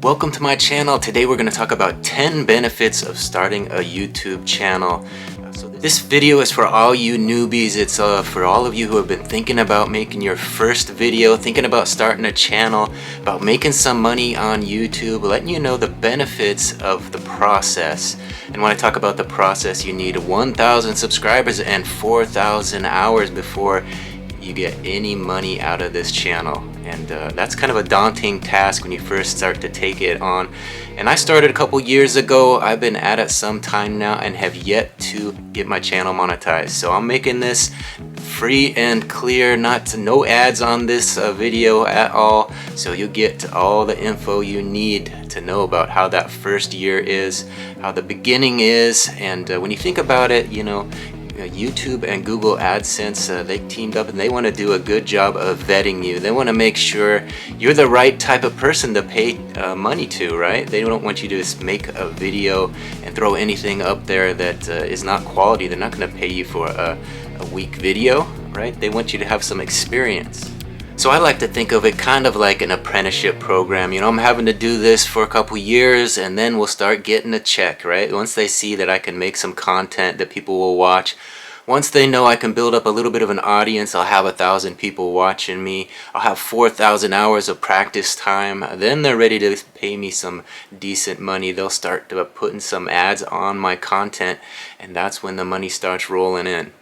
Welcome to my channel. Today we're going to talk about 10 benefits of starting a YouTube channel. So this video is for all you newbies. It's for all of you who have been thinking about making your first video, thinking about starting a channel, about making some money on YouTube, letting you know the benefits of the process. And when I talk about the process, you need 1,000 subscribers and 4,000 hours before you get any money out of this channel. And that's kind of a daunting task when you first start to take it on. And I started a couple years ago. I've been at it some time now and have yet to get my channel monetized. So I'm making this free and clear, no ads on this video at all. So you'll get all the info you need to know about how that first year is, how the beginning is. And when you think about it, you know, YouTube and Google AdSense, they teamed up and they want to do a good job of vetting you. They want to make sure you're the right type of person to pay money to, right? They don't want you to just make a video and throw anything up there that is not quality. They're not going to pay you for a weak video, right? They want you to have some experience. So I like to think of it kind of like an apprenticeship program. You know, I'm having to do this for a couple years and then we'll start getting a check, right? Once they see that I can make some content that people will watch, once they know I can build up a little bit of an audience, I'll have 1,000 people watching me, I'll have 4,000 hours of practice time, then they're ready to pay me some decent money. They'll start putting some ads on my content, and that's when the money starts rolling in.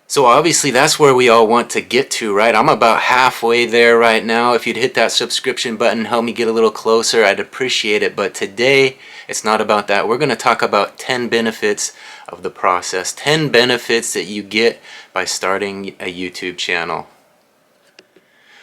So obviously that's where we all want to get to, right? I'm about halfway there right now. If you'd hit that subscription button, help me get a little closer, I'd appreciate it. But today, it's not about that. We're going to talk about 10 benefits of the process, 10 benefits that you get by starting a YouTube channel.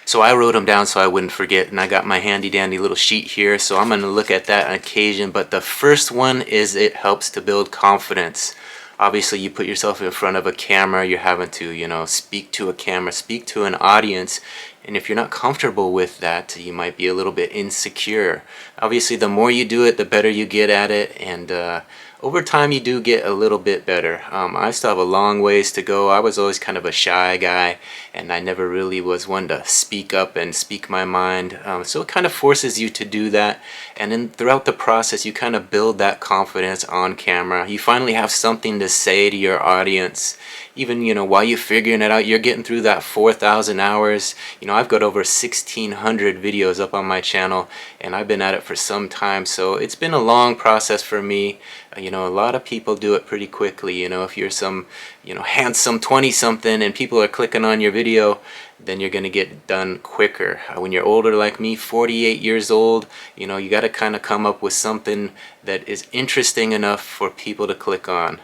So I wrote them down so I wouldn't forget, and I got my handy dandy little sheet here, so I'm going to look at that on occasion. But the first one is it helps to build confidence. Obviously, you put yourself in front of a camera, you're having to, you know, speak to a camera, speak to an audience, and if you're not comfortable with that, you might be a little bit insecure. Obviously, the more you do it, the better you get at it, and over time you do get a little bit better. I still have a long ways to go. I was always kind of a shy guy, and I never really was one to speak up and speak my mind. So it kind of forces you to do that, and then throughout the process you kind of build that confidence on camera. You finally have something to say to your audience. Even, you know, while you're figuring it out, you're getting through that 4,000 hours. You know, I've got over 1,600 videos up on my channel, and I've been at it for some time, so it's been a long process for me. You know, a lot of people do it pretty quickly. You know, if you're some, you know, handsome 20-something and people are clicking on your video, then you're going to get done quicker. When you're older like me, 48 years old, you know, you got to kind of come up with something that is interesting enough for people to click on.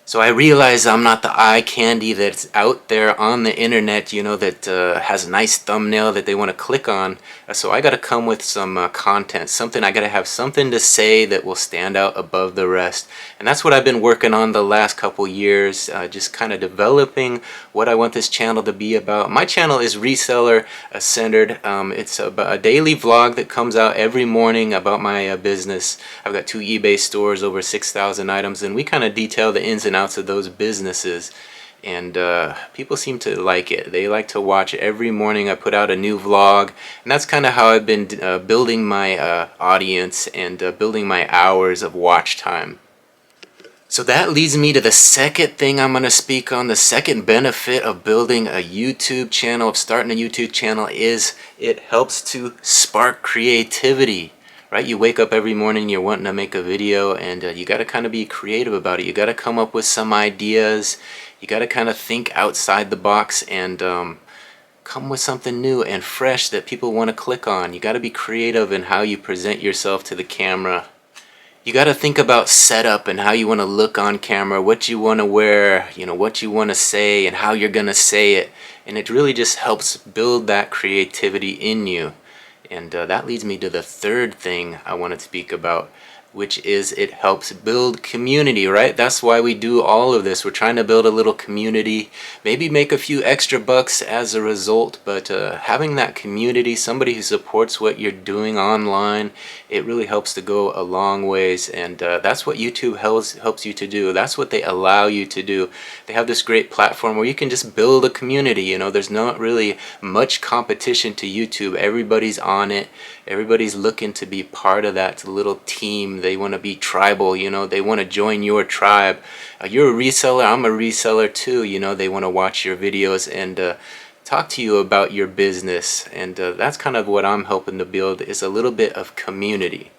So I realize I'm not the eye candy that's out there on the internet, you know, that has a nice thumbnail that they want to click on. So I got to come with some content, something. I got to have something to say that will stand out above the rest. And that's what I've been working on the last couple years, just kind of developing what I want this channel to be about. My channel is reseller centered. It's a daily vlog that comes out every morning about my business. I've got 2 eBay stores, over 6,000 items, and we kind of detail the ins and outs of those businesses, and people seem to like it. They like to watch every morning. I put out a new vlog, and that's kind of how I've been building my audience and building my hours of watch time. So that leads me to the second thing I'm going to speak on. The second benefit of building a YouTube channel, of starting a YouTube channel, is it helps to spark creativity. Right? You wake up every morning, you're wanting to make a video, and you got to kind of be creative about it. You got to come up with some ideas. You got to kind of think outside the box and come with something new and fresh that people want to click on. You got to be creative in how you present yourself to the camera. You got to think about setup and how you want to look on camera, what you want to wear, you know, what you want to say and how you're going to say it. And it really just helps build that creativity in you. And that leads me to the third thing I want to speak about. which is it helps build community, right? That's why we do all of this. We're trying to build a little community, maybe make a few extra bucks as a result, but having that community, somebody who supports what you're doing online, it really helps to go a long ways. And that's what YouTube helps you to do. That's what they allow you to do. They have this great platform where you can just build a community. You know, there's not really much competition to YouTube. Everybody's on it. Everybody's looking to be part of that little team. They want to be tribal, you know, they want to join your tribe. You're a reseller, I'm a reseller too, you know, they want to watch your videos and talk to you about your business. And that's kind of what I'm helping to build, is a little bit of community.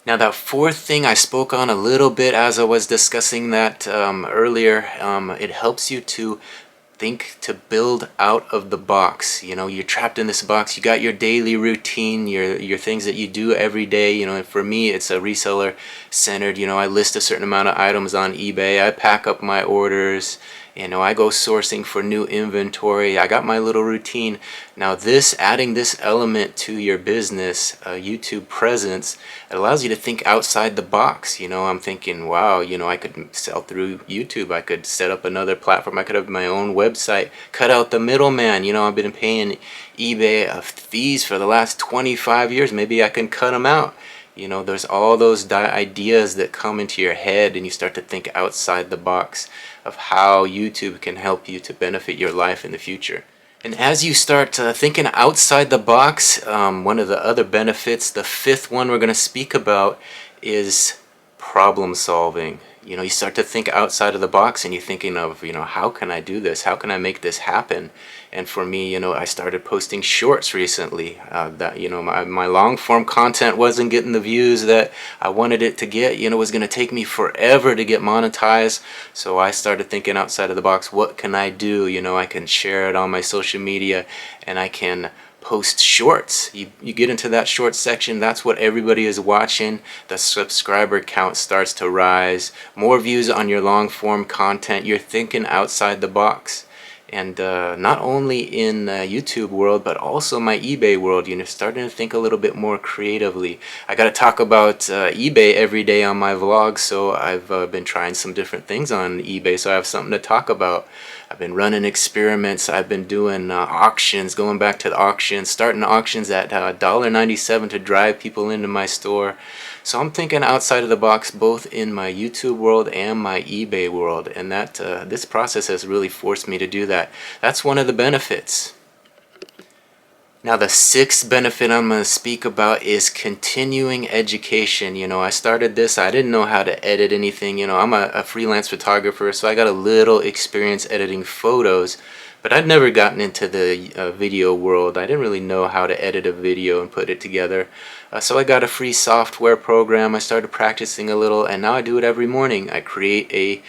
Now that fourth thing I spoke on a little bit as I was discussing that earlier. It helps you to think to build out of the box. You know, you're trapped in this box. You got your daily routine, your things that you do every day. You know, and for me, it's a reseller centered. You know, I list a certain amount of items on eBay. I pack up my orders. You know, I go sourcing for new inventory. I got my little routine. Now this, adding this element to your business, YouTube presence, it allows you to think outside the box. You know, I'm thinking, wow, you know, I could sell through YouTube. I could set up another platform. I could have my own website, cut out the middleman. You know, I've been paying eBay fees for the last 25 years. Maybe I can cut them out. You know, there's all those ideas that come into your head, and you start to think outside the box of how YouTube can help you to benefit your life in the future. And as you start thinking outside the box, one of the other benefits, the fifth one we're going to speak about, is problem solving. You know, you start to think outside of the box and you're thinking of, you know, how can I do this? How can I make this happen? And for me, you know, I started posting shorts recently. That, you know, my long form content wasn't getting the views that I wanted it to get. You know, it was going to take me forever to get monetized. So I started thinking outside of the box. What can I do? You know, I can share it on my social media and I can post shorts. You get into that short section, that's what everybody is watching. The subscriber count starts to rise. More views on your long form content. You're thinking outside the box. And not only in YouTube world, but also my eBay world, you know, starting to think a little bit more creatively. I got to talk about eBay every day on my vlog, so I've been trying some different things on eBay, so I have something to talk about. I've been running experiments. I've been doing auctions, going back to the auctions, starting auctions at $1.97 to drive people into my store. So I'm thinking outside of the box, both in my YouTube world and my eBay world, and that this process has really forced me to do that. That's one of the benefits. Now the sixth benefit I'm going to speak about is continuing education. You know, I started this, I didn't know how to edit anything. You know, I'm a freelance photographer, so I got a little experience editing photos, but I'd never gotten into the video world. I didn't really know how to edit a video and put it together. So I got a free software program. I started practicing a little, and now I do it every morning. I create a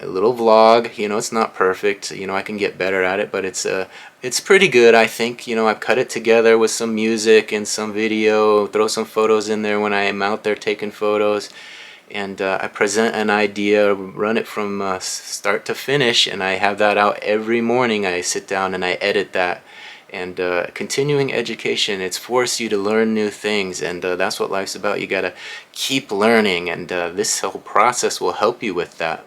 little vlog. You know, it's not perfect. You know, I can get better at it, but it's pretty good, I think. You know, I've cut it together with some music and some video, throw some photos in there when I am out there taking photos, and I present an idea, run it from start to finish, and I have that out every morning. I sit down and I edit that. And continuing education, it's forced you to learn new things, and that's what life's about. You gotta keep learning, and this whole process will help you with that.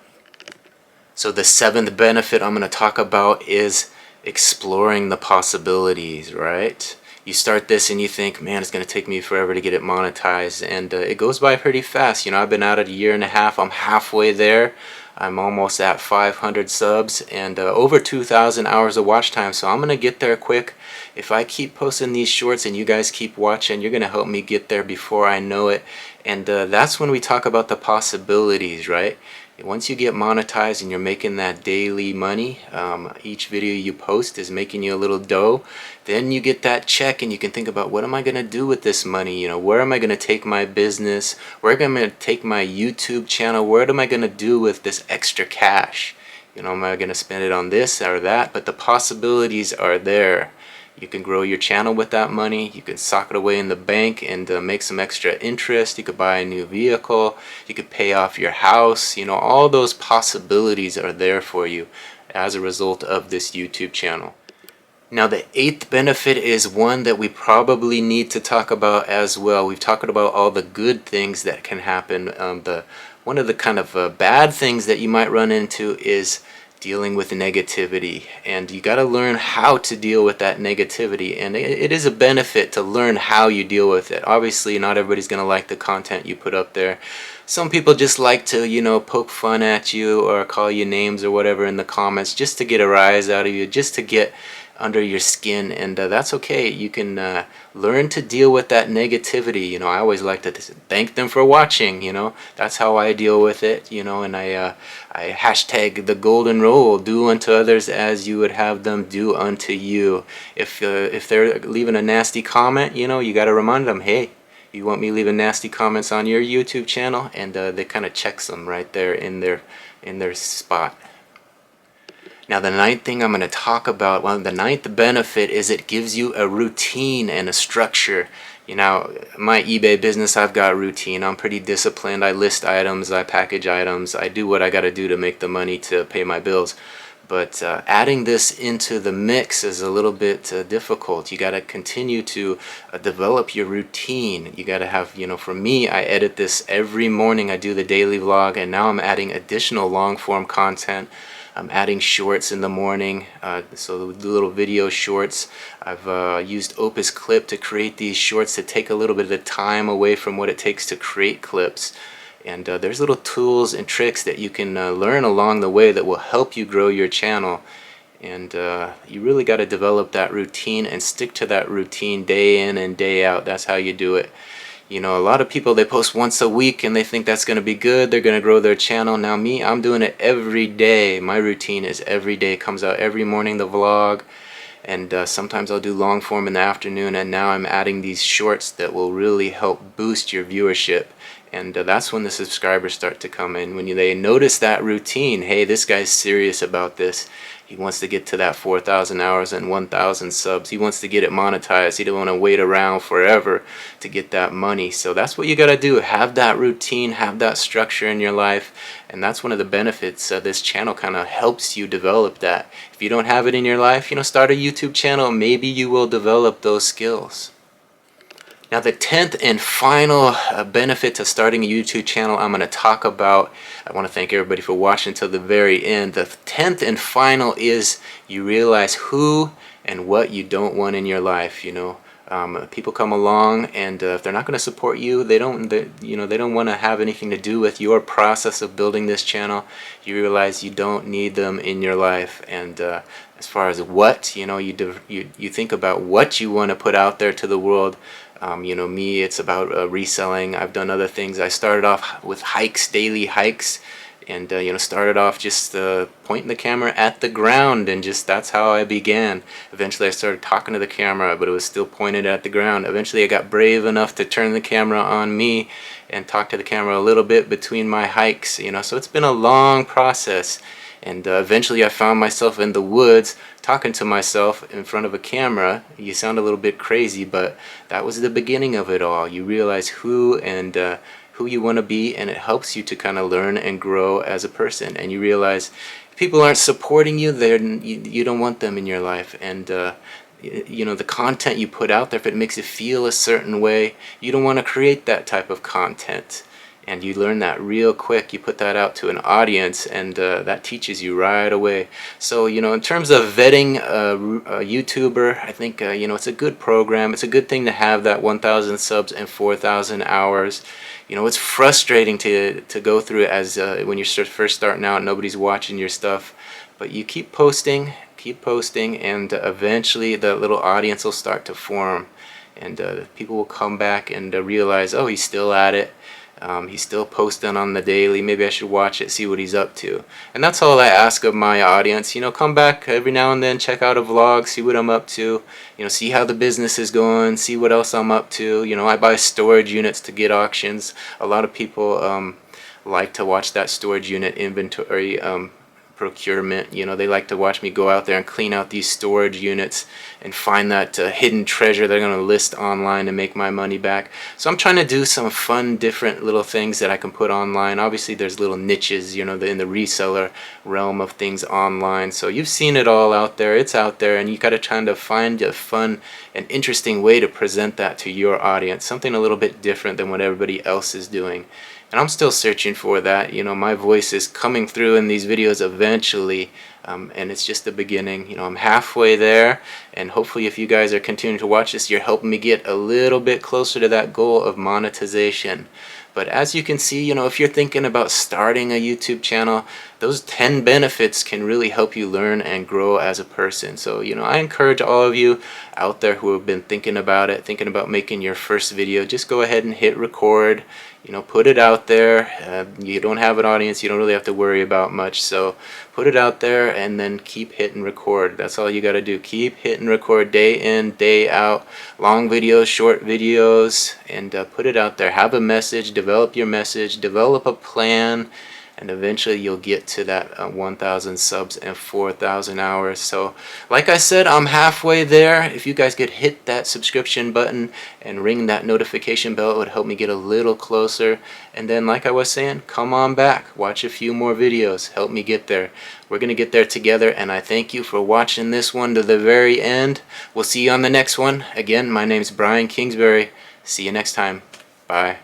So the seventh benefit I'm going to talk about is exploring the possibilities, right? You start this and you think, man, it's going to take me forever to get it monetized, and it goes by pretty fast. You know, I've been at it a year and a half. I'm halfway there. I'm almost at 500 subs and over 2,000 hours of watch time, so I'm going to get there quick. If I keep posting these shorts and you guys keep watching, you're going to help me get there before I know it. And that's when we talk about the possibilities, right? Once you get monetized and you're making that daily money, each video you post is making you a little dough, then you get that check and you can think about, what am I going to do with this money? You know, where am I going to take my business? Where am I going to take my YouTube channel? What am I going to do with this extra cash? You know, am I going to spend it on this or that? But the possibilities are there. You can grow your channel with that money. You can sock it away in the bank and make some extra interest. You could buy a new vehicle. You could pay off your house. You know, all those possibilities are there for you as a result of this YouTube channel. Now, the eighth benefit is one that we probably need to talk about as well. We've talked about all the good things that can happen. One of the kind of bad things that you might run into is dealing with negativity, and you got to learn how to deal with that negativity. And it is a benefit to learn how you deal with it. Obviously, not everybody's going to like the content you put up there. Some people just like to, poke fun at you or call you names or whatever in the comments just to get a rise out of you, just to get under your skin, and that's okay. You can learn to deal with that negativity. I always like to thank them for watching. That's how I deal with it. And I hashtag the golden rule: do unto others as you would have them do unto you. If they're leaving a nasty comment, you got to remind them, hey, you want me leaving nasty comments on your YouTube channel? And they kind of checks them right there in their spot. Now, the ninth thing I'm going to talk about, the ninth benefit is it gives you a routine and a structure. My eBay business, I've got a routine. I'm pretty disciplined. I list items, I package items, I do what I got to do to make the money to pay my bills. But adding this into the mix is a little bit difficult. You got to continue to develop your routine. You got to have, for me, I edit this every morning. I do the daily vlog, and now I'm adding additional long form content. I'm adding shorts in the morning, so the little video shorts. I've used Opus Clip to create these shorts to take a little bit of the time away from what it takes to create clips. And there's little tools and tricks that you can learn along the way that will help you grow your channel. And you really got to develop that routine and stick to that routine day in and day out. That's how you do it. A lot of people, they post once a week and they think that's going to be good. They're going to grow their channel. Now me, I'm doing it every day. My routine is every day. It comes out every morning, the vlog. And sometimes I'll do long form in the afternoon. And now I'm adding these shorts that will really help boost your viewership. And that's when the subscribers start to come in. When they notice that routine, hey, this guy's serious about this. He wants to get to that 4,000 hours and 1,000 subs. He wants to get it monetized. He don't want to wait around forever to get that money. So that's what you got to do. Have that routine, have that structure in your life. And that's one of the benefits. This channel kind of helps you develop that. If you don't have it in your life, start a YouTube channel. Maybe you will develop those skills. Now, the 10th and final benefit to starting a YouTube channel I'm going to talk about. I want to thank everybody for watching until the very end. The 10th and final is you realize who and what you don't want in your life. People come along, and if they're not going to support you, they don't want to have anything to do with your process of building this channel. You realize you don't need them in your life. And as far as what, you think about what you want to put out there to the world. Me, it's about reselling. I've done other things. I started off with hikes, daily hikes, and started off just pointing the camera at the ground, and just that's how I began. Eventually I started talking to the camera, but it was still pointed at the ground. Eventually I got brave enough to turn the camera on me and talk to the camera a little bit between my hikes. So it's been a long process. And eventually I found myself in the woods talking to myself in front of a camera. You sound a little bit crazy, but that was the beginning of it all. You realize who you want to be, and it helps you to kind of learn and grow as a person. And you realize if people aren't supporting you, you don't want them in your life. And the content you put out there, if it makes you feel a certain way, you don't want to create that type of content. And you learn that real quick. You put that out to an audience, and that teaches you right away. So, in terms of vetting a YouTuber, I think, it's a good program. It's a good thing to have that 1,000 subs and 4,000 hours. It's frustrating to go through it as when you're first starting out and nobody's watching your stuff. But you keep posting, and eventually the little audience will start to form. And people will come back and realize, oh, he's still at it. He's still posting on the daily. Maybe I should watch it, see what he's up to. And that's all I ask of my audience. Come back every now and then, check out a vlog, see what I'm up to. See how the business is going, see what else I'm up to. I buy storage units to get auctions. A lot of people like to watch that storage unit inventory procurement. You know, they like to watch me go out there and clean out these storage units and find that hidden treasure they're going to list online to make my money back. So I'm trying to do some fun, different little things that I can put online. Obviously there's little niches, you know, in the reseller realm of things online. So you've seen it all out there. It's out there, and you got to try to find a fun and interesting way to present that to your audience, something a little bit different than what everybody else is doing. And I'm still searching for that. You know, my voice is coming through in these videos eventually, and it's just the beginning. You know, I'm halfway there, and hopefully if you guys are continuing to watch this, you're helping me get a little bit closer to that goal of monetization. But as you can see, you know, if you're thinking about starting a YouTube channel, those 10 benefits can really help you learn and grow as a person. So, you know, I encourage all of you out there who have been thinking about it, thinking about making your first video, just go ahead and hit record. You know, put it out there. You don't have an audience, you don't really have to worry about much, so put it out there and then keep hitting record. That's all you got to do. Keep hitting record day in, day out, long videos, short videos, and put it out there. Have a message, develop your message, develop a plan, and eventually you'll get to that 1,000 subs and 4,000 hours. So like I said, I'm halfway there. If you guys could hit that subscription button and ring that notification bell, it would help me get a little closer. And then like I was saying, come on back, watch a few more videos, help me get there. We're gonna get there together, and I thank you for watching this one to the very end. We'll see you on the next one. Again, my name's Brian Kingsbury. See you next time. Bye.